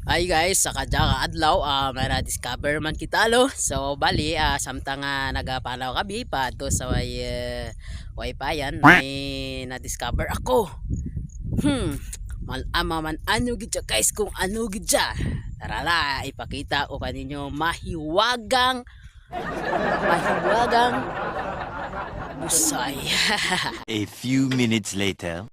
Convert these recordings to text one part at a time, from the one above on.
Hi guys, sa kadya adlaw may na-discover man kita lo. So bali samtang nagapanaw kami pa to sa wifi yan may na-discover ako. Malama man ano gidya guys kung ano gidya. Tara la ipakita ko kaninyo mahiwagang busay. A few minutes later.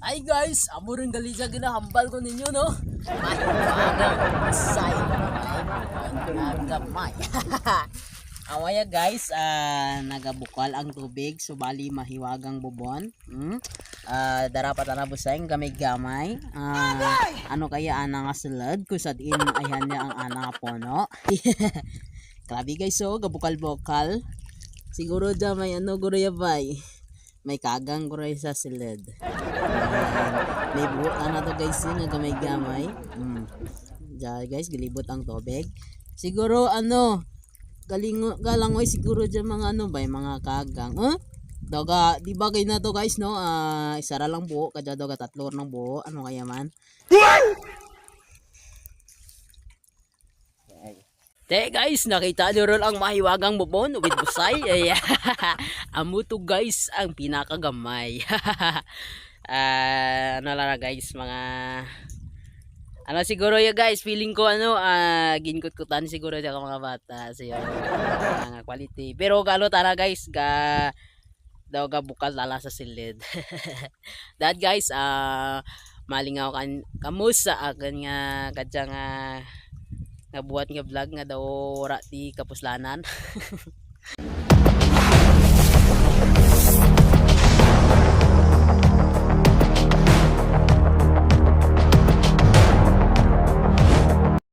Hi guys, amo rin gali sa ginahambal ko ninyo no. Mahiwagang busay. Gamay. Awaya guys, nagabukal ang tubig so bali mahiwagang bubon. Darapat na busay gamay-gamay. Ano kaya ana nga sulod kusad in ayan niya ang ana nga pono. Grabe guys, so gabukal-bukal. Siguro dyan may ano guro yabay. May kagang guro sa silid. May buot na to guys nga gamay-gamay. Diyan guys, gilibot ang tubig. Siguro ano galangoy siguro dyan mga ano ba mga kagang. Daga di bagay na to guys no. Isara lang buo kadya daga tatlo ng buo. Ano kaya man? Te guys, nakita nyo ron ang mahiwagang bubon with busay. Amo to guys ang pinakagamay. Ano lang guys, mga ano siguro ya guys, feeling ko ano ginkut-kutan siguro sa mga bata sa mga quality. Pero galo tara guys, daw ga bukal lala sa silid. That guys, malingaw kan kamusa agan nga kadya nga buhat nga vlog nga daw ora ti kapuslanan.